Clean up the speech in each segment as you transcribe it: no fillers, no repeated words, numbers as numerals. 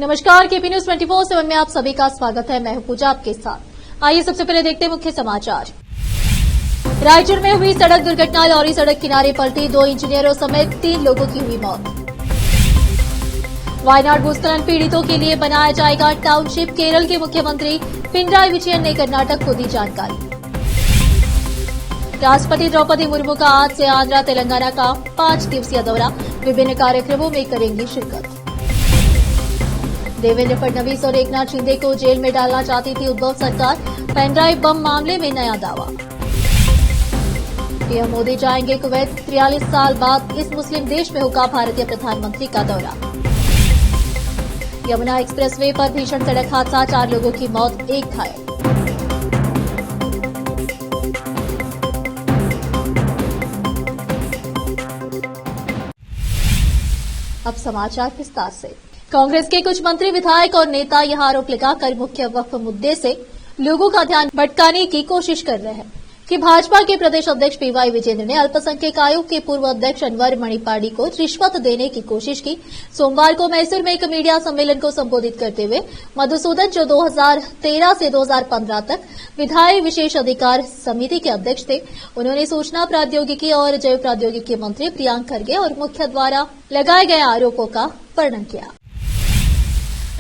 नमस्कार, KP news 24/7 में आप सभी का स्वागत है। मैं हूं पूजा आपके साथ। आइए सबसे पहले देखते हैं मुख्य समाचार। रायचूर में हुई सड़क दुर्घटना, लॉरी सड़क किनारे पलटी, 2 इंजीनियरों समेत 3 लोगों की हुई मौत। वायनाड भूस्खलन पीड़ितों के लिए बनाया जाएगा टाउनशिप, केरल के मुख्यमंत्री पिनराई विजयन ने कर्नाटक को दी जानकारी। राष्ट्रपति द्रौपदी मुर्मू का आज से आंध्र तेलंगाना का 5 दिवसीय दौरा, विभिन्न कार्यक्रमों में करेंगी शिरकत। देवेंद्र फडणवीस और एकनाथ शिंदे को जेल में डालना चाहती थी उद्धव सरकार, पेनड्राइव बम मामले में नया दावा। पीएम मोदी जाएंगे कुवैत, 43 साल बाद इस मुस्लिम देश में होगा भारतीय प्रधानमंत्री का दौरा। यमुना एक्सप्रेसवे पर भीषण सड़क हादसा, 4 लोगों की मौत, 1 घायल। अब समाचार विस्तार से। कांग्रेस के कुछ मंत्री, विधायक और नेता यहां आरोप लगाकर मुख्य वक्फ मुद्दे से लोगों का ध्यान भटकाने की कोशिश कर रहे हैं कि भाजपा के प्रदेश अध्यक्ष पीवाई विजेंद्र ने अल्पसंख्यक आयोग के पूर्व अध्यक्ष अनवर मणिपाड़ी को रिश्वत देने की कोशिश की। सोमवार को मैसूर में एक मीडिया सम्मेलन को संबोधित करते हुए मधुसूदन, जो 2013 से 2015 तक विधायी विशेष अधिकार समिति के अध्यक्ष थे, उन्होंने सूचना प्रौद्योगिकी और जैव प्रौद्योगिकी मंत्री प्रियांक खरगे और मुख्य द्वारा लगाए गए आरोपों का वर्णन किया।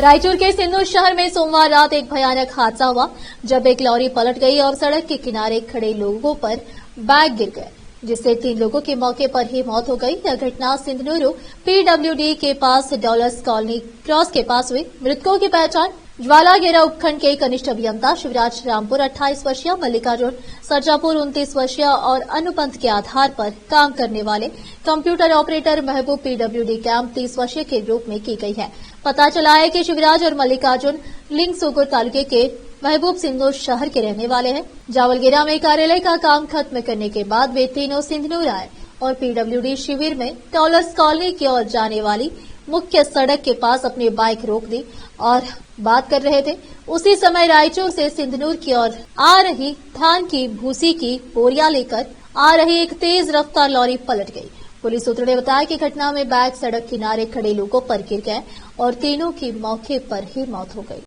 रायचूर के सिंदूर शहर में सोमवार रात एक भयानक हादसा हुआ, जब एक लॉरी पलट गई और सड़क के किनारे खड़े लोगों पर बैग गिर गए, जिससे 3 लोगों की मौके पर ही मौत हो गई। यह घटना सिंधनूरू पीडब्ल्यूडी के पास डॉलर्स कॉलोनी क्रॉस के पास हुई। मृतकों की पहचान ज्वालागेरा उपखंड के कनिष्ठ अभियंता शिवराज रामपुर 28 वर्षीय, मल्लिकार्जुन सरजापुर 29 वर्षीय और अनुपंत के आधार पर काम करने वाले कंप्यूटर ऑपरेटर महबूब पीडब्ल्यूडी कैंप 30 वर्षीय के रूप में की गई है। पता चला है कि शिवराज और मल्लिकार्जुन लिंगसुगुर तालुके के महबूब सिंधनूर शहर के रहने वाले हैं। जावलगेरा में कार्यालय का काम खत्म करने के बाद वे तीनों सिंधनूर आए और पीडब्ल्यूडी शिविर में डॉलर्स कॉलोनी की ओर जाने वाली मुख्य सड़क के पास अपनी बाइक रोक दी और बात कर रहे थे। उसी समय रायचूर से सिंधनूर की ओर आ रही धान की भूसी की बोरियां लेकर आ रही एक तेज रफ्तार लॉरी पलट गई। पुलिस सूत्रों ने बताया कि घटना में बैग सड़क किनारे खड़े लोगों पर गिर गए और तीनों की मौके पर ही मौत हो गई।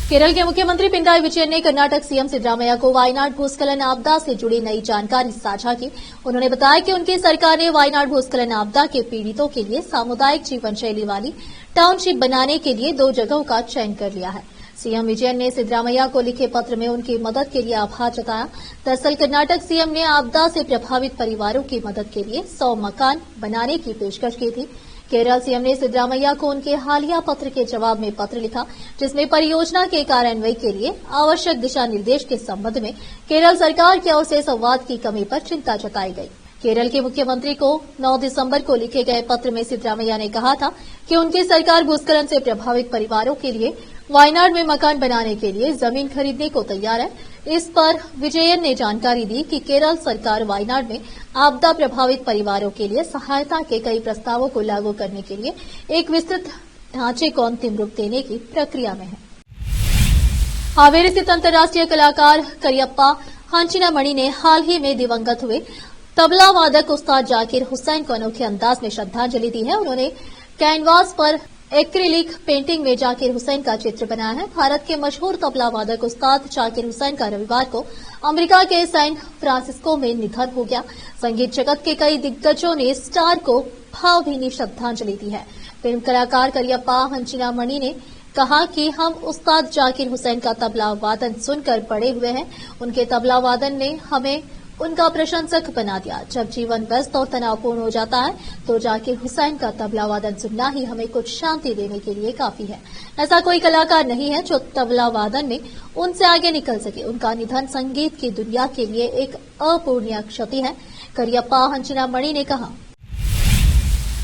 केरल के मुख्यमंत्री पिनराई विजयन ने कर्नाटक सीएम सिद्धरामैया को वायनाड भूस्खलन आपदा से जुड़ी नई जानकारी साझा की। उन्होंने बताया कि उनकी सरकार ने वायनाड भूस्खलन आपदा के पीड़ितों के लिए सामुदायिक जीवन शैली वाली टाउनशिप बनाने के लिए 2 जगहों का चयन कर लिया है। सीएम विजयन ने सिद्धरामैया को लिखे पत्र में उनकी मदद के लिए आभार जताया। दरअसल कर्नाटक सीएम ने आपदा से प्रभावित परिवारों की मदद के लिए 100 मकान बनाने की पेशकश की थी। केरल सीएम ने सिद्धरामैया को उनके हालिया पत्र के जवाब में पत्र लिखा, जिसमें परियोजना के कार्यान्वयन के लिए आवश्यक दिशा निर्देश के संबंध में केरल सरकार की ओर से संवाद की कमी पर चिंता जताई गई। केरल के मुख्यमंत्री को 9 दिसंबर को लिखे गए पत्र में सिद्धरामैया ने कहा था कि उनकी सरकार भूस्खलन से प्रभावित परिवारों के लिए वायनाड में मकान बनाने के लिए जमीन खरीदने को तैयार है। इस पर विजयन ने जानकारी दी कि केरल सरकार वायनाड में आपदा प्रभावित परिवारों के लिए सहायता के कई प्रस्तावों को लागू करने के लिए एक विस्तृत ढांचे को अंतिम रूप देने की प्रक्रिया में है। हावेरी स्थित अंतर्राष्ट्रीय कलाकार करियप्पा हंचिनामणि ने हाल ही में दिवंगत हुए तबला वादक उस्ताद जाकिर हुसैन को अनोखे अंदाज में श्रद्धांजलि दी है। उन्होंने कैनवास पर एक्रिलिक पेंटिंग में जाकिर हुसैन का चित्र बनाया है। भारत के मशहूर तबला वादक उस्ताद जाकिर हुसैन का रविवार को अमेरिका के सैन फ्रांसिस्को में निधन हो गया। संगीत जगत के कई दिग्गजों ने स्टार को भावभीनी श्रद्धांजलि दी है। फिल्म कलाकार करियप्पा हंचिनामणि ने कहा कि हम उस्ताद जाकिर हुसैन का तबला वादन सुनकर बड़े हुए हैं। उनके तबला वादन ने हमें उनका प्रशंसक बना दिया। जब जीवन व्यस्त और तनावपूर्ण हो जाता है तो जाकिर हुसैन का तबला वादन सुनना ही हमें कुछ शांति देने के लिए काफी है। ऐसा कोई कलाकार नहीं है जो तबला वादन में उनसे आगे निकल सके। उनका निधन संगीत की दुनिया के लिए एक अपूरणीय क्षति है, करियप्पा हंचिनामणि ने कहा।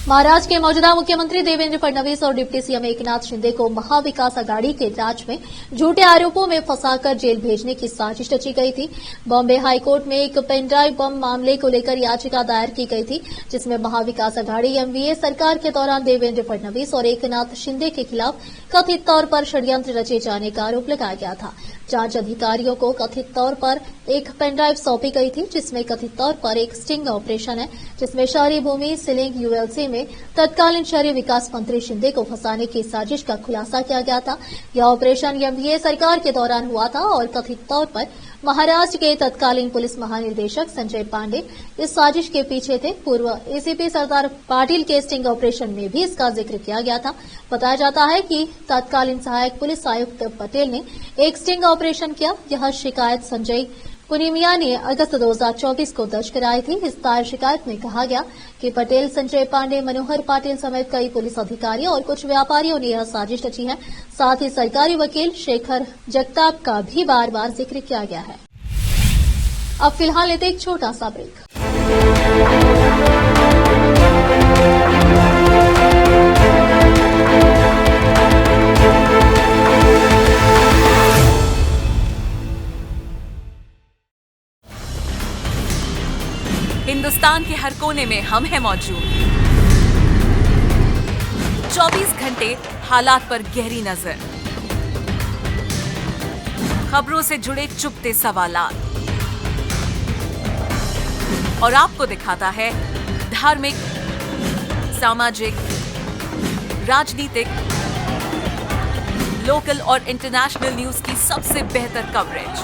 महाराष्ट्र के मौजूदा मुख्यमंत्री देवेंद्र फडणवीस और डिप्टी सीएम एकनाथ शिंदे को महाविकास आघाड़ी के राज में झूठे आरोपों में फंसाकर जेल भेजने की साजिश रची गई थी। बॉम्बे हाईकोर्ट में एक पेनड्राइव बम मामले को लेकर याचिका दायर की गई थी, जिसमें महाविकास आघाड़ी एमवीए सरकार के दौरान देवेंद्र फडणवीस और एकनाथ शिंदे के खिलाफ कथित तौर पर षड्यंत्र रचे जाने का आरोप लगाया गया था। जांच अधिकारियों को कथित तौर पर एक पेनड्राइव सौंपी गई थी, जिसमें कथित तौर पर एक स्टिंग ऑपरेशन है, जिसमें शहरी भूमि सीलिंग यूएलसी में तत्कालीन शहरी विकास मंत्री शिंदे को फंसाने की साजिश का खुलासा किया गया था। यह ऑपरेशन एनडीए सरकार के दौरान हुआ था और कथित तौर पर महाराष्ट्र के तत्कालीन पुलिस महानिदेशक संजय पांडे इस साजिश के पीछे थे। पूर्व एसीपी सरदार पाटिल के स्टिंग ऑपरेशन में भी इसका जिक्र किया गया था। बताया जाता है कि तत्कालीन सहायक पुलिस आयुक्त पटेल ने एक स्टिंग ऑपरेशन किया। यह शिकायत संजय पुनिमिया ने अगस्त 2024 को दर्ज कराई थी। इस दायर शिकायत में कहा गया कि पटेल, संजय पांडे, मनोहर पाटिल समेत कई पुलिस अधिकारी और कुछ व्यापारियों ने यह साजिश रची है। साथ ही सरकारी वकील शेखर जगताप का भी बार बार जिक्र किया गया है। अब फिलहाल लेते एक छोटा सा ब्रेक। हिंदुस्तान के हर कोने में हम हैं मौजूद। 24 घंटे हालात पर गहरी नजर, खबरों से जुड़े चुपते सवालात और आपको दिखाता है धार्मिक, सामाजिक, राजनीतिक, लोकल और इंटरनेशनल न्यूज की सबसे बेहतर कवरेज,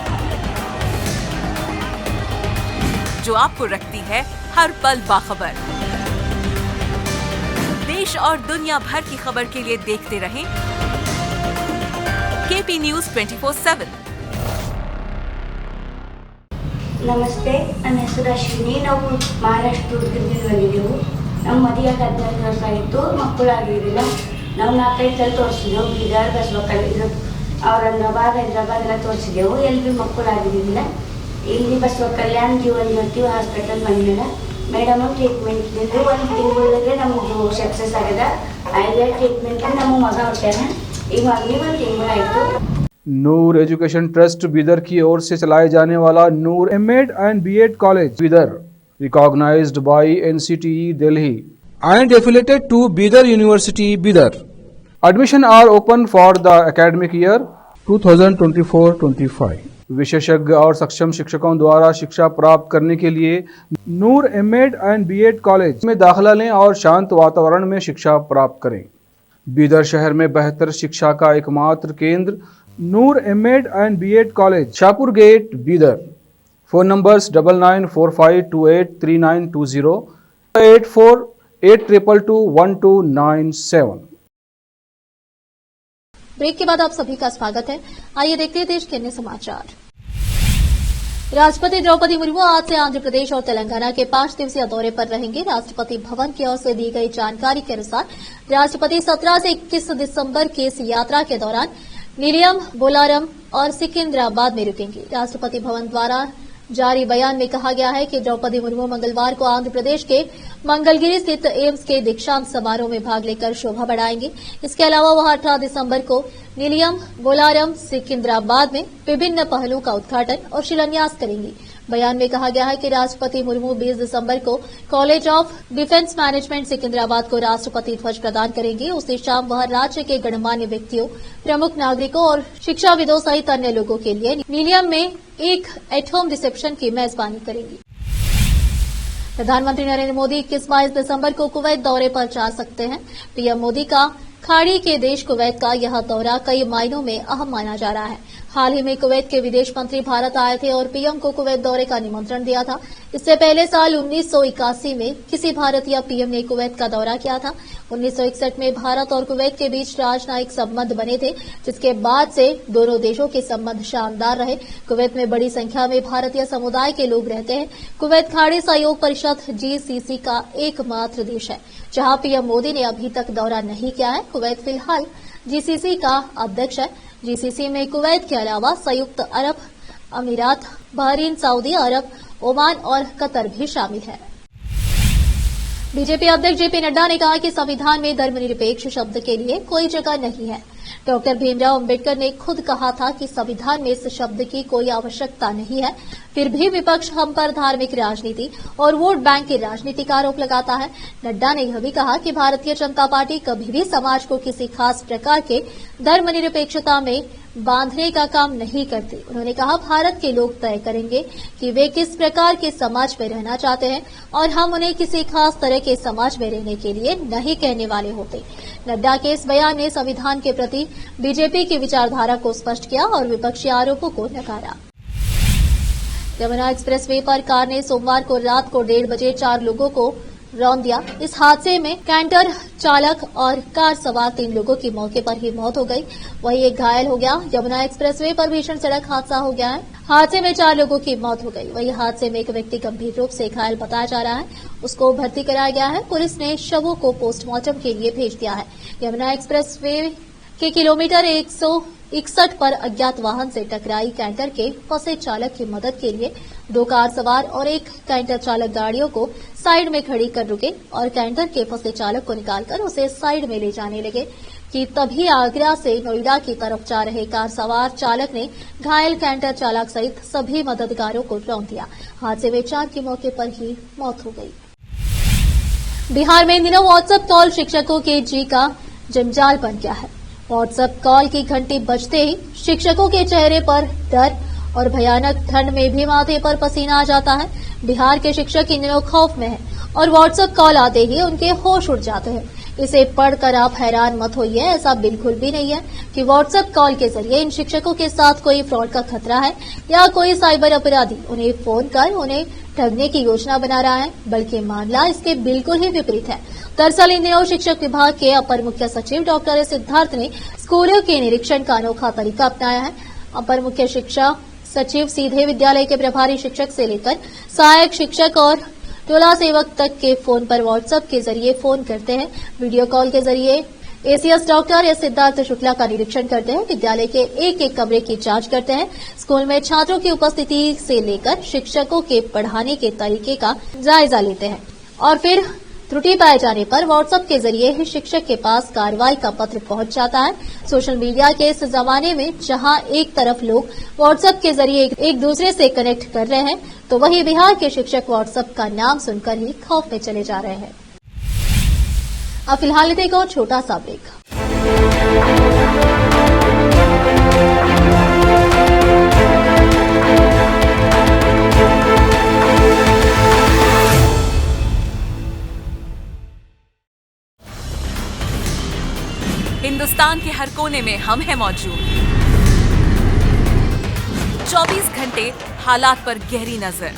जो आपको रखती है हर पल बाखबर। देश और दुनिया भर की खबर के लिए देखते रहें केपी न्यूज 24/7। ನಮಸ್ತೆ, ನನ್ನ ಹೆಸರು ಅಶ್ವಿನಿ. ನಾವು ಮಹಾರಾಷ್ಟ್ರ ದುರ್ಗದಿಂದ ಬಂದಿದ್ದೆವು. ನಮ್ಮ ಮದುವೆಯಾಗಿ 15 ವರ್ಷ ಆಯಿತು, ಮಕ್ಕಳಾಗಿರಲಿಲ್ಲ. ನಾವು 4-5 ಸಲ ತೋರಿಸಿದೆವು. ಬೀದರ್, ಬಸವಕಲ್ಯಾಣ, ಔರಂಗಾಬಾದ್, ಹೈದರಾಬಾದ್ ಎಲ್ಲ ತೋರಿಸಿದೆವು. ಎಲ್ಲಿ ಮಕ್ಕಳಾಗಿರಲಿಲ್ಲ. ಇಲ್ಲಿ ಬಸವಕಲ್ಯಾಣ ಜೀವನ್ ಜ್ಯೋತಿ ಹಾಸ್ಪಿಟಲ್ ಬಂದಿಲ್ಲ. ಮೇಡಮ್ ಟ್ರೀಟ್ಮೆಂಟ್ ಇದ್ದಿದ್ದು 1 ತಿಂಗಳಿಗೆ ನಮ್ಮದು ಸಕ್ಸಸ್ ಆಗ್ಯದ. ಐದೇ ಟ್ರೀಟ್ಮೆಂಟ್ ನಮ್ಮ ಮಗ ಹುಟ್ಟ್ಯಾನ. ಈಗ ಮಗನಿಗೆ 1 ತಿಂಗಳಾಯಿತು. नूर एजुकेशन ट्रस्ट बीदर की ओर से चलाए जाने वाला Noor M Ed and B Ed college Bidar, recognised by NCTE Delhi and affiliated to Bidar University Bidar. Admission are open for the academic year 2024-25. विशेषज्ञ और सक्षम शिक्षकों द्वारा शिक्षा प्राप्त करने के लिए नूर एमएड एंड बीएड कॉलेज में दाखिला लें और शांत वातावरण में शिक्षा प्राप्त करें। बीदर शहर में बेहतर शिक्षा का एकमात्र केंद्र Noor M Ed and B Ed college, Shahpur gate, Bidar. Phone numbers 9945283920, 8482221297। Break के बाद आप सभी का स्वागत है। आइए देखते हैं देश के अन्य समाचार। राष्ट्रपति द्रौपदी मुर्मू आज से आंध्र प्रदेश और तेलंगाना के 5 दिवसीय दौरे पर रहेंगे। राष्ट्रपति भवन की ओर से दी गई जानकारी के अनुसार राष्ट्रपति 17 से 21 दिसंबर की इस यात्रा के दौरान नीलियम, बोलारम और सिकंदराबाद में रुकेंगे। राष्ट्रपति भवन द्वारा जारी बयान में कहा गया है कि द्रौपदी मुर्मू मंगलवार को आंध्र प्रदेश के मंगलगिरी स्थित एम्स के दीक्षांत समारोह में भाग लेकर शोभा बढ़ाएंगे। इसके अलावा वह 18 दिसंबर को नीलियम, बोलारम, सिकंदराबाद में विभिन्न पहलों का उद्घाटन और शिलान्यास करेंगी। बयान में कहा गया है कि राष्ट्रपति मुर्मू 20 दिसंबर को college of defence management Secunderabad को राष्ट्रपति ध्वज प्रदान करेंगे। उसी शाम वह राज्य के गणमान्य व्यक्तियों, प्रमुख नागरिकों और शिक्षाविदों सहित अन्य लोगों के लिए नीलियम में एक एट होम रिसेप्शन की मेजबानी करेंगी। प्रधानमंत्री नरेंद्र मोदी 21-22 दिसंबर को कुवैत दौरे पर जा सकते हैं। पीएम मोदी का खाड़ी के देश कुवैत का यह दौरा कई मायनों में अहम माना जा रहा है। हाल ही में कुवैत के विदेश मंत्री भारत आए थे और पीएम को कुवैत दौरे का निमंत्रण दिया था। इससे पहले साल 1981 में किसी भारतीय पीएम ने कुवैत का दौरा किया था। 1961 में भारत और कुवैत के बीच राजनयिक संबंध बने थे, जिसके बाद से दोनों देशों के संबंध शानदार रहे। कुवैत में बड़ी संख्या में भारतीय समुदाय के लोग रहते हैं। कुवैत खाड़ी सहयोग परिषद जीसीसी का एकमात्र देश है जहां पीएम मोदी ने अभी तक दौरा नहीं किया है। कुवैत फिलहाल जीसीसी का अध्यक्ष है। जीसीसी में कुवैत के अलावा संयुक्त अरब अमीरात, बहरीन, सऊदी अरब, ओमान और कतर भी शामिल है। बीजेपी अध्यक्ष जेपी नड्डा ने कहा कि संविधान में धर्मनिरपेक्ष शब्द के लिए कोई जगह नहीं है। डॉक्टर भीमराव अंबेडकर ने खुद कहा था कि संविधान में इस शब्द की कोई आवश्यकता नहीं है। फिर भी विपक्ष हम पर धार्मिक राजनीति और वोट बैंक की राजनीति का आरोप लगाता है। नड्डा ने यह भी कहा कि भारतीय जनता पार्टी कभी भी समाज को किसी खास प्रकार के धर्मनिरपेक्षता में बांधने का काम नहीं करती। उन्होंने कहा, भारत के लोग तय करेंगे कि वे किस प्रकार के समाज में रहना चाहते हैं और हम उन्हें किसी खास तरह के समाज में रहने के लिए नहीं कहने वाले होते। नड्डा के इस बयान ने संविधान के प्रति बीजेपी की विचारधारा को स्पष्ट किया और विपक्षी आरोपों को नकारा। यमुना एक्सप्रेसवे पर कार ने सोमवार को रात को 1:30 बजे 4 लोगों को रौंद दिया। इस हादसे में कैंटर चालक और कार सवार 3 लोगों की मौके पर ही मौत हो गई, वहीं एक घायल हो गया। यमुना एक्सप्रेसवे पर भीषण सड़क हादसा हो गया है। हादसे में 4 लोगों की मौत हो गई, वहीं हादसे में एक व्यक्ति गंभीर रूप से घायल बताया जा रहा है, उसको भर्ती कराया गया है। पुलिस ने शवों को पोस्टमार्टम के लिए भेज दिया है। यमुना एक्सप्रेसवे के किलोमीटर 161 पर अज्ञात वाहन से टकराई कैंटर के फंसे चालक की मदद के लिए 2 कार सवार और एक कैंटर चालक गाड़ियों को साइड में खड़ी कर रुके और कैंटर के फंसे चालक को निकालकर उसे साइड में ले जाने लगे कि तभी आगरा से नोएडा की तरफ जा रहे कार सवार चालक ने घायल कैंटर चालक सहित सभी मददगारों को रौंद दिया। हादसे में 4 की मौके पर ही मौत हो गई। बिहार में इन दिनों व्हाट्सएप कॉल शिक्षकों के जी का जंजाल बन गया है। व्हाट्सएप कॉल की घंटी बजते ही शिक्षकों के चेहरे पर डर और भयानक ठंड में भी माथे पर पसीना आ जाता है। बिहार के शिक्षक इन दिनों खौफ में हैं और व्हाट्सएप कॉल आते ही उनके होश उड़ जाते हैं। इसे पढ़कर आप हैरान मत होइए, ऐसा बिल्कुल भी नहीं है कि व्हाट्सएप कॉल के जरिए इन शिक्षकों के साथ कोई फ्रॉड का खतरा है या कोई साइबर अपराधी उन्हें फोन कर उन्हें ठगने की योजना बना रहा है, बल्कि मामला इसके बिल्कुल ही विपरीत है। दरअसल इन दिनों शिक्षक विभाग के अपर मुख्य सचिव डॉक्टर सिद्धार्थ ने स्कूलों के निरीक्षण का अनोखा तरीका अपनाया है। अपर मुख्य शिक्षा सचिव सीधे विद्यालय के प्रभारी शिक्षक से लेकर सहायक शिक्षक और टोला सेवक तक के फोन पर व्हाट्सएप के जरिए फोन करते हैं। वीडियो कॉल के जरिए एसीएस डॉक्टर सिद्धार्थ शुक्ला का निरीक्षण करते हैं। विद्यालय के एक कमरे की जांच करते हैं। स्कूल में छात्रों की उपस्थिति से लेकर शिक्षकों के पढ़ाने के तरीके का जायजा लेते हैं और फिर त्रुटि पाए जाने पर व्हाट्सएप के जरिए ही शिक्षक के पास कार्रवाई का पत्र पहुंच जाता है। सोशल मीडिया के इस जमाने में जहां एक तरफ लोग व्हाट्सएप के जरिए एक दूसरे से कनेक्ट कर रहे हैं, तो वहीं बिहार के शिक्षक व्हाट्सएप का नाम सुनकर ही खौफ में चले जा रहे हैं। अब फिलहाल देखो छोटा सा ब्रेक। हिंदुस्तान के हर कोने में हम हैं मौजूद। 24 घंटे हालात पर गहरी नजर,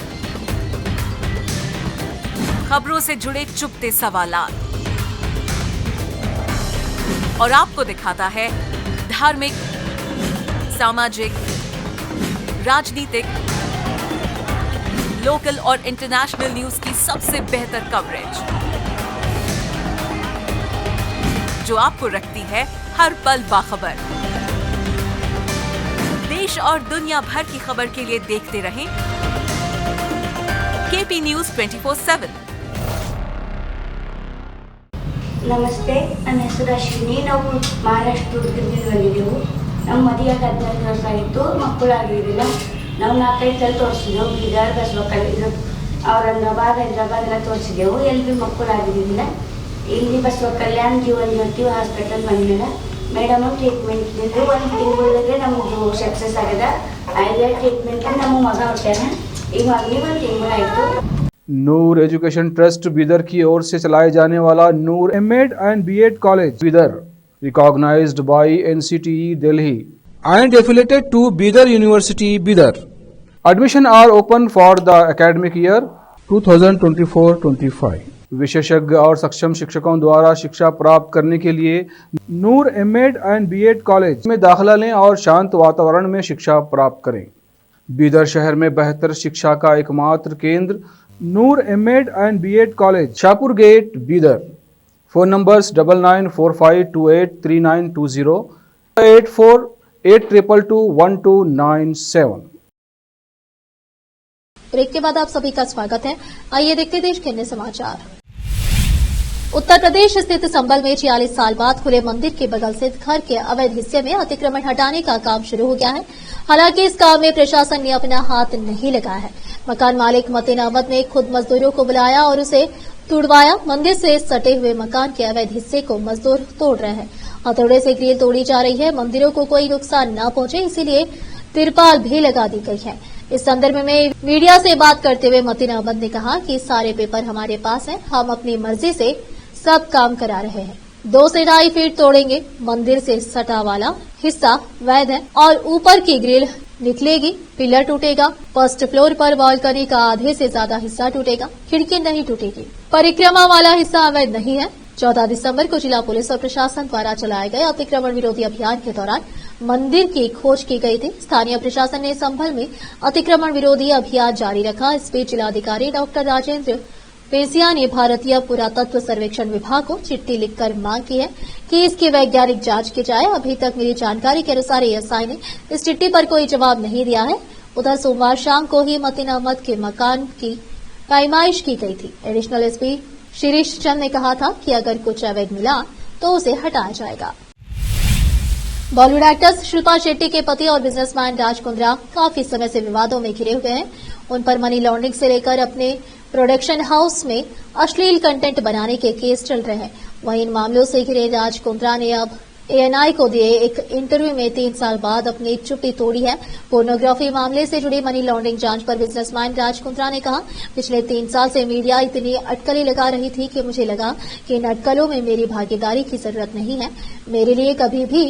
खबरों से जुड़े चुपते सवालात और आपको दिखाता है धार्मिक, सामाजिक, राजनीतिक, लोकल और इंटरनेशनल न्यूज की सबसे बेहतर कवरेज, जो आपको रखती है हर पल बाखबर। देश और दुनिया भर की खबर के लिए देखते रहें केपी न्यूज 24/7। ನಮಸ್ತೆ, ನನ್ನ ಹೆಸರು ಅಶ್ವಿನಿ. ನಾವು ಮಹಾರಾಷ್ಟ್ರ ದುರ್ಗದಿಂದ ಬಂದಿದ್ದೆವು. ನಮ್ಮ ಮದುವೆಗೆ 14 ವರ್ಷ ಆಯಿತು, ಮಕ್ಕಳಾಗಿರಲಿಲ್ಲ. ನಾವು 4-5 ಸಲ ತೋರಿಸಿದೆವು, ಬೀದರ್, ಬಸವಕಲ್ಯಾಣ, ಔರಂಗಾಬಾದ್, ಹೈದರಾಬಾದ್ ಎಲ್ಲ ತೋರಿಸಿದೆವು, ಎಲ್ಲಿ ಮಕ್ಕಳಾಗಿರಲಿಲ್ಲ. ಇಲ್ಲಿ ಬಸವಕಲ್ಯಾಣ ಜೀವನ್ ಜ್ಯೋತಿ ಹಾಸ್ಪಿಟಲ್ ಬಂದಿಲ್ಲ. ಮೇಡಮ್ ಟ್ರೀಟ್ಮೆಂಟ್ ಇದ್ದರೆ 1 ತಿಂಗಳಿಗೆ ನಮ್ಮದು ಸಕ್ಸಸ್ ಆಗಿದೆ. ಐಡಿಯಾ ಟ್ರೀಟ್ಮೆಂಟ್ ನಮ್ಮ ಮಗ ಹುಟ್ಟಾನ. ಇವಾಗ 1 ತಿಂಗಳಾಯಿತು. नूर एजुकेशन ट्रस्ट बीदर की ओर से चलाए जाने वाला Noor M Ed and B Ed college Bidar, recognised by NCTE Delhi and affiliated to Bidar University Bidar. Admission are open for the academic year 2024-25. विशेषज्ञ और सक्षम शिक्षकों द्वारा शिक्षा प्राप्त करने के लिए नूर एमएड एंड बीएड कॉलेज में दाखिला लें और शांत वातावरण में शिक्षा प्राप्त करें। बीदर शहर में बेहतर शिक्षा का एकमात्र केंद्र Noor M Ed and B Ed college, Shahpur gate, Bidar. Phone numbers 9945283920, 8482221297। Break के बाद आप सभी का स्वागत है। आइए देखते देश के अन्य समाचार। उत्तर प्रदेश स्थित संभल में 46 साल बाद खुले मंदिर के बगल स्थित घर के अवैध हिस्से में अतिक्रमण हटाने का काम शुरू हो गया है। हालांकि इस काम में प्रशासन ने अपना हाथ नहीं लगाया है। मकान मालिक मतीन अहमद ने खुद मजदूरों को बुलाया और उसे तुड़वाया। मंदिर से सटे हुए मकान के अवैध हिस्से को मजदूर तोड़ रहे हैं। हथौड़े से ग्रिल तोड़ी जा रही है। मंदिरों को कोई नुकसान न पहुंचे इसीलिए तिरपाल भी लगा दी गई है। इस संदर्भ में मीडिया से बात करते हुए मतीन अहमद ने कहा कि सारे पेपर हमारे पास हैं, हम अपनी मर्जी से सब काम करा रहे हैं। 2 से 2.5 फीट तोड़ेंगे। मंदिर से सटा वाला हिस्सा वैध है और ऊपर की ग्रिल निकलेगी, पिलर टूटेगा। फर्स्ट फ्लोर पर बालकनी का आधे से ज्यादा हिस्सा टूटेगा, खिड़की नहीं टूटेगी। परिक्रमा वाला हिस्सा अवैध नहीं है। 14 दिसंबर को जिला पुलिस और प्रशासन द्वारा चलाए गए अतिक्रमण विरोधी अभियान के दौरान मंदिर की खोज की गई थी। स्थानीय प्रशासन ने संभल में अतिक्रमण विरोधी अभियान जारी रखा। इस बीच जिलाधिकारी डॉक्टर राजेंद्र पेसिया ने भारतीय पुरातत्व सर्वेक्षण विभाग को चिट्ठी लिखकर मांग की है कि इसकी वैज्ञानिक जांच की जाए। अभी तक मिली जानकारी के अनुसार एएसआई ने इस चिट्ठी पर कोई जवाब नहीं दिया है। उधर सोमवार शाम को ही मतीन अहमद के मकान की पैमाइश की गई थी। एडिशनल एसपी शिरीष चंद ने कहा था कि अगर कुछ अवैध मिला तो उसे हटाया जाएगा। बॉलीवुड एक्ट्रेस शिल्पा शेट्टी के पति और बिजनेसमैन राज कुंद्रा काफी समय से विवादों में घिरे हुए हैं। उन पर मनी लॉन्ड्रिंग से लेकर अपने प्रोडक्शन हाउस में अश्लील कंटेंट बनाने के केस चल रहे हैं। वहीं इन मामलों से घिरे राज कुंद्रा ने अब एएनआई को दिए एक इंटरव्यू में 3 साल बाद अपनी चुप्पी तोड़ी है। पोर्नोग्राफी मामले से जुड़ी मनी लॉन्ड्रिंग जांच पर बिजनेसमैन राज कुंद्रा ने कहा, पिछले 3 साल से मीडिया इतनी अटकलें लगा रही थी कि मुझे लगा कि इन अटकलों में मेरी भागीदारी की जरूरत नहीं है। मेरे लिए कभी भी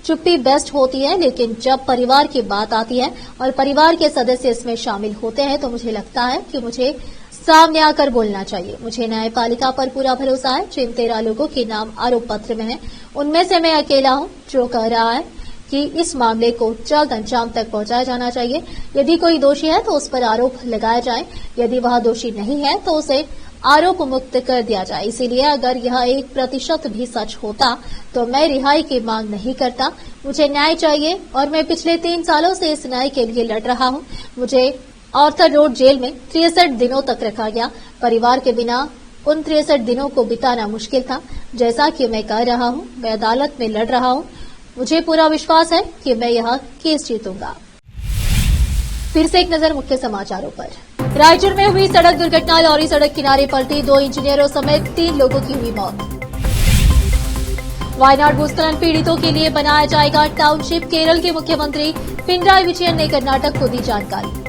चुप्पी बेस्ट होती है, लेकिन जब परिवार की बात आती है और परिवार के सदस्य इसमें शामिल होते हैं तो मुझे लगता है कि मुझे सामने आकर बोलना चाहिए। मुझे न्यायपालिका पर पूरा भरोसा है। जिन 13 लोगों के नाम आरोप पत्र में है उनमें से मैं अकेला हूं जो कह रहा है कि इस मामले को जल्द अंजाम तक पहुंचाया जाना चाहिए। यदि कोई दोषी है तो उस पर आरोप लगाया जाए, यदि वह दोषी नहीं है तो उसे आरोप मुक्त कर दिया जाए। इसीलिए अगर यह 1% भी सच होता तो मैं रिहाई की मांग नहीं करता। मुझे न्याय चाहिए और मैं पिछले 3 सालों से इस न्याय के लिए लड़ रहा हूं। मुझे आर्थर रोड जेल में 63 दिनों तक रखा गया। परिवार के बिना उन 63 दिनों को बिताना मुश्किल था। जैसा कि मैं कह रहा हूं, मैं अदालत में लड़ रहा हूं। मुझे पूरा विश्वास है कि मैं यह केस जीतूंगा। फिर से एक नजर मुख्य समाचारों पर। रायचूर में हुई सड़क दुर्घटना, लॉरी सड़क किनारे पलटी, 2 इंजीनियरों समेत 3 लोगों की हुई मौत। वायनाड भूस्खलन पीड़ितों के लिए बनाया जाएगा टाउनशिप, केरल के मुख्यमंत्री पिनराई विजयन ने कर्नाटक को दी जानकारी।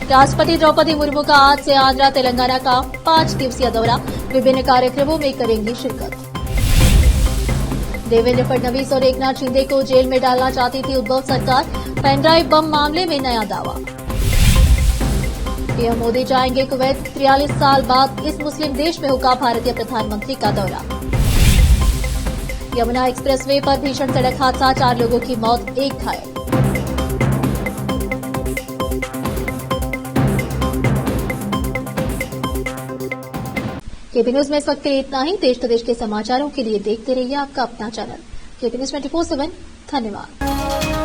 राष्ट्रपति द्रौपदी मुर्मू का आज से आंध्र तेलंगाना का 5 दिवसीय दौरा, विभिन्न कार्यक्रमों में करेंगी शिरकत। देवेंद्र फडणवीस और एकनाथ शिंदे को जेल में डालना चाहती थी उद्धव सरकार, पेनड्राइव बम मामले में नया दावा। पीएम मोदी जाएंगे कुवैत, 43 साल बाद इस मुस्लिम देश में होगा भारतीय प्रधानमंत्री का दौरा। यमुना एक्सप्रेसवे पर भीषण सड़क हादसा, 4 लोगों की मौत, 1 घायल। केपी न्यूज में इस वक्त के लिए इतना ही। देश प्रदेश के समाचारों के लिए देखते रहिए आपका अपना चैनल केपी न्यूज 24/7। धन्यवाद।